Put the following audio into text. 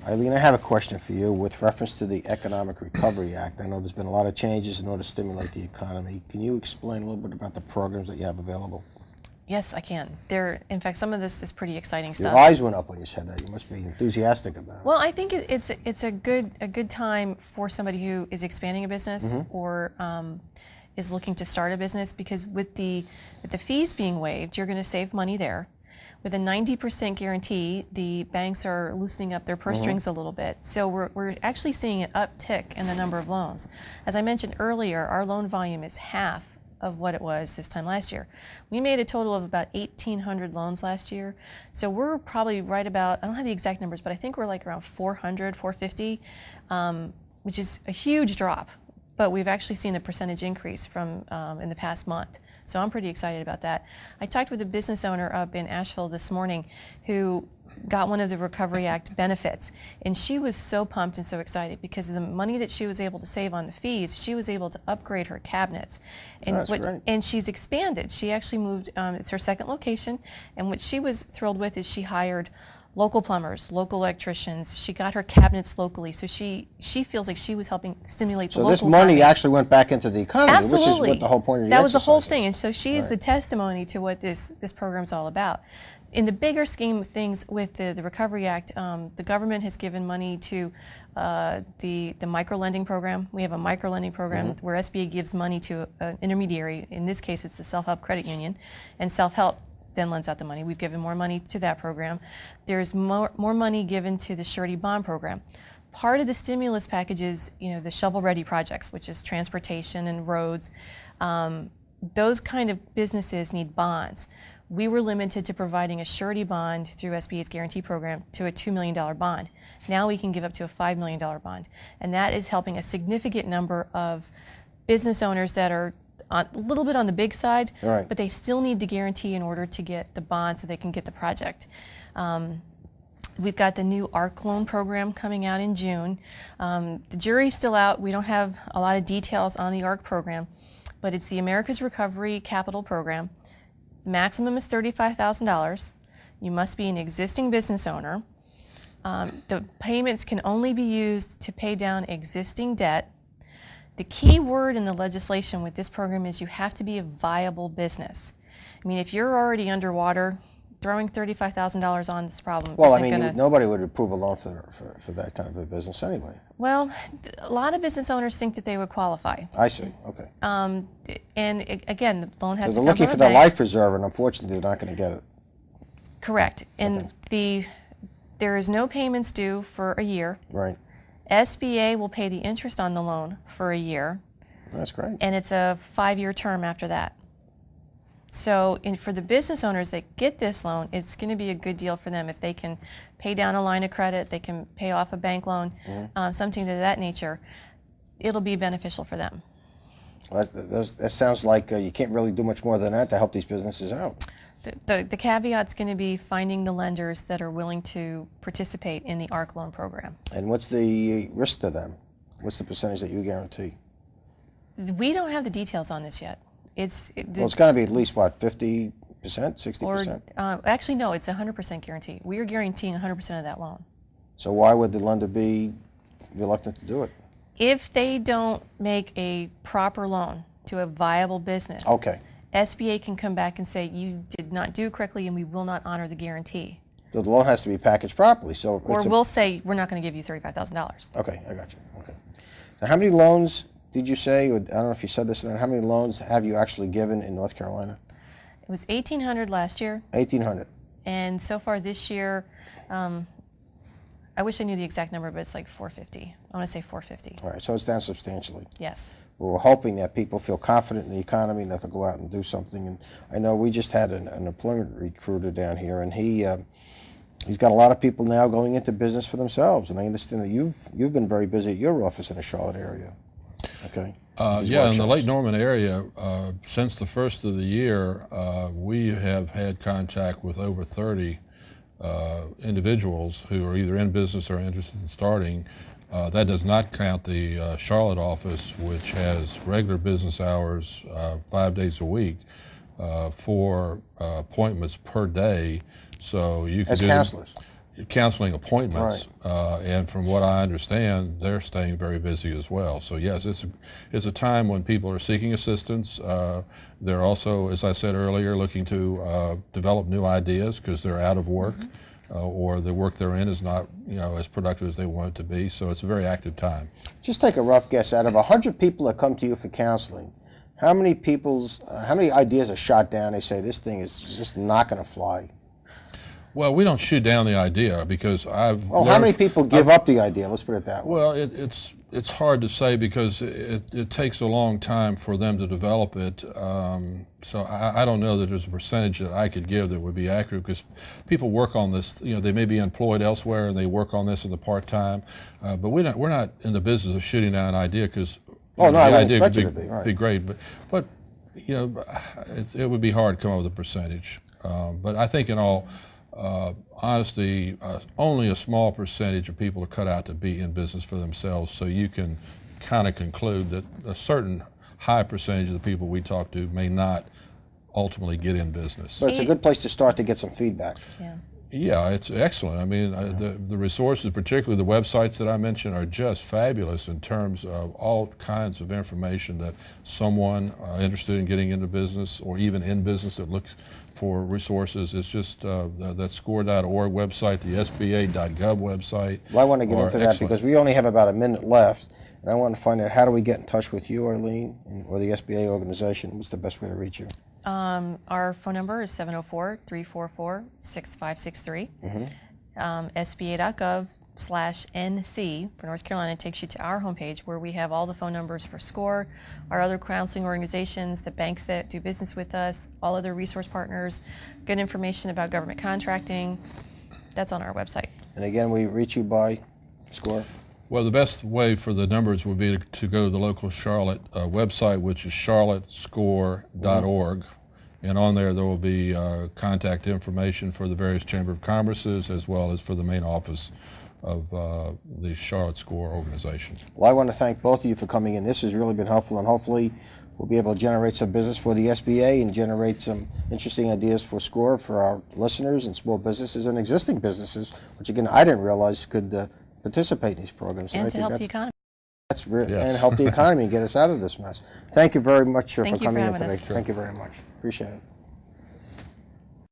Eileen, I have a question for you with reference to the Economic Recovery Act. I know there's been a lot of changes in order to stimulate the economy. Can you explain a little bit about the programs that you have available? Yes, I can. In fact, some of this is pretty exciting stuff. Your eyes went up when you said that. You must be enthusiastic about it. Well, I think it's a good time for somebody who is expanding a business or is looking to start a business, because with the fees being waived, you're going to save money there. With a 90% guarantee, the banks are loosening up their purse strings a little bit. So we're actually seeing an uptick in the number of loans. As I mentioned earlier, our loan volume is half of what it was this time last year. We made a total of about 1,800 loans last year. So we're probably right about, I don't have the exact numbers, but I think we're like around 400, 450, which is a huge drop. But we've actually seen a percentage increase from in the past month. So I'm pretty excited about that. I talked with a business owner up in Asheville this morning who got one of the Recovery Act benefits. And she was so pumped and so excited because of the money that she was able to save on the fees. She was able to upgrade her cabinets. And, that's great. And she's expanded. She actually moved, it's her second location. And what she was thrilled with is she hired local plumbers, local electricians. She got her cabinets locally, so she feels like she was helping stimulate the local So this money economy. actually went back into the economy, Absolutely. which is what the whole point of the That was the whole exercise thing, is. and so she is the testimony to what this program's all about. In the bigger scheme of things with the Recovery Act, the government has given money to the micro-lending program. We have a micro-lending program where SBA gives money to an intermediary. In this case, it's the self-help credit union, and self-help then lends out the money. We've given more money to that program. There's more money given to the surety bond program. Part of the stimulus package is, the shovel-ready projects, which is transportation and roads. Those kind of businesses need bonds. We were limited to providing a surety bond through SBA's guarantee program to a $2 million bond. Now we can give up to a $5 million bond. And that is helping a significant number of business owners that are a little bit on the big side, but they still need the guarantee in order to get the bond so they can get the project. We've got the new ARC loan program coming out in June. The jury's still out. We don't have a lot of details on the ARC program, but it's the America's Recovery Capital Program. Maximum is $35,000. You must be an existing business owner. The payments can only be used to pay down existing debt. The key word in the legislation with this program is you have to be a viable business. I mean, if you're already underwater, throwing $35,000 on this problem isn't going to... nobody would approve a loan for that kind of a business anyway. Well, a lot of business owners think that they would qualify. I see, okay. And again, the loan has to So come they're looking from for a the bank. life preserver, and unfortunately they're not going to get it. Correct. And there is no payments due for a year. Right. SBA will pay the interest on the loan for a year. That's great. And it's a 5-year term after that. So for the business owners that get this loan, it's going to be a good deal for them if they can pay down a line of credit, they can pay off a bank loan, something of that nature. It'll be beneficial for them. Well, that sounds like you can't really do much more than that to help these businesses out. The caveat's going to be finding the lenders that are willing to participate in the ARC loan program. And what's the risk to them? What's the percentage that you guarantee? We don't have the details on this yet. Well, it's got to be at least, what, 50%, 60%? Actually, no, it's 100% guarantee. We are guaranteeing 100% of that loan. So why would the lender be reluctant to do it? If they don't make a proper loan to a viable business, SBA can come back and say, you did not do correctly and we will not honor the guarantee. So the loan has to be packaged properly. So or we'll say, we're not going to give you $35,000. Okay, I got you. Okay. So how many loans did you say, or I don't know if you said this, how many loans have you actually given in North Carolina? It was 1,800 last year. 1,800. And so far this year, I wish I knew the exact number, but it's like 450. I want to say 450. All right, so it's down substantially. Yes. We're hoping that people feel confident in the economy and that they'll go out and do something. And I know we just had an employment recruiter down here, and he's got a lot of people now going into business for themselves. And I understand that you've been very busy at your office in the Charlotte area. Okay. Yeah, in the Lake Norman area, since the first of the year, we have had contact with over 30 individuals who are either in business or interested in starting. That does not count the Charlotte office, which has regular business hours 5 days a week, 4 appointments per day. So you can as counselors. counseling appointments, and from what I understand, they're staying very busy as well. So yes, it's a time when people are seeking assistance. They're also, as I said earlier, looking to develop new ideas because they're out of work, or the work they're in is not as productive as they want it to be. So it's a very active time. Just take a rough guess. Out of 100 people that come to you for counseling, how many ideas are shot down? They say this thing is just not going to fly. Well, we don't shoot down the idea because I've. Well, how many people give up the idea? Let's put it that way. Well, it's hard to say because it takes a long time for them to develop it. So I don't know that there's a percentage that I could give that would be accurate because people work on this. They may be employed elsewhere and they work on this in the part-time. But we're not in the business of shooting down an idea because I the wouldn't idea expect could it to be, right. be great. But it would be hard to come up with a percentage. But I think in all honesty, only a small percentage of people are cut out to be in business for themselves. So you can kind of conclude that a certain high percentage of the people we talk to may not ultimately get in business. But it's a good place to start to get some feedback. Yeah. Yeah, it's excellent. I mean, the resources, particularly the websites that I mentioned, are just fabulous in terms of all kinds of information that someone interested in getting into business or even in business that looks for resources. It's just that score.org website, the SBA.gov website. Well, I want to get into that excellent. because we only have about a minute left, and I want to find out how do we get in touch with you, Eileen, or the SBA organization. What's the best way to reach you? Our phone number is 704-344-6563. SBA.gov/NC for North Carolina takes you to our homepage where we have all the phone numbers for SCORE, our other counseling organizations, the banks that do business with us, all other resource partners, good information about government contracting. That's on our website. And again, we reach you by SCORE? Well, the best way for the numbers would be to go to the local Charlotte website, which is charlottescore.org. And on there will be contact information for the various Chamber of Commerces as well as for the main office of the Charlotte SCORE organization. Well, I want to thank both of you for coming in. This has really been helpful, and hopefully we'll be able to generate some business for the SBA and generate some interesting ideas for SCORE for our listeners and small businesses and existing businesses, which again, I didn't realize could participate in these programs. And I to think help the that's economy. That's real, Yes. and help the economy and get us out of this mess. Thank you very much for Thank you for coming in having today. us. Thank you very much. Appreciate it.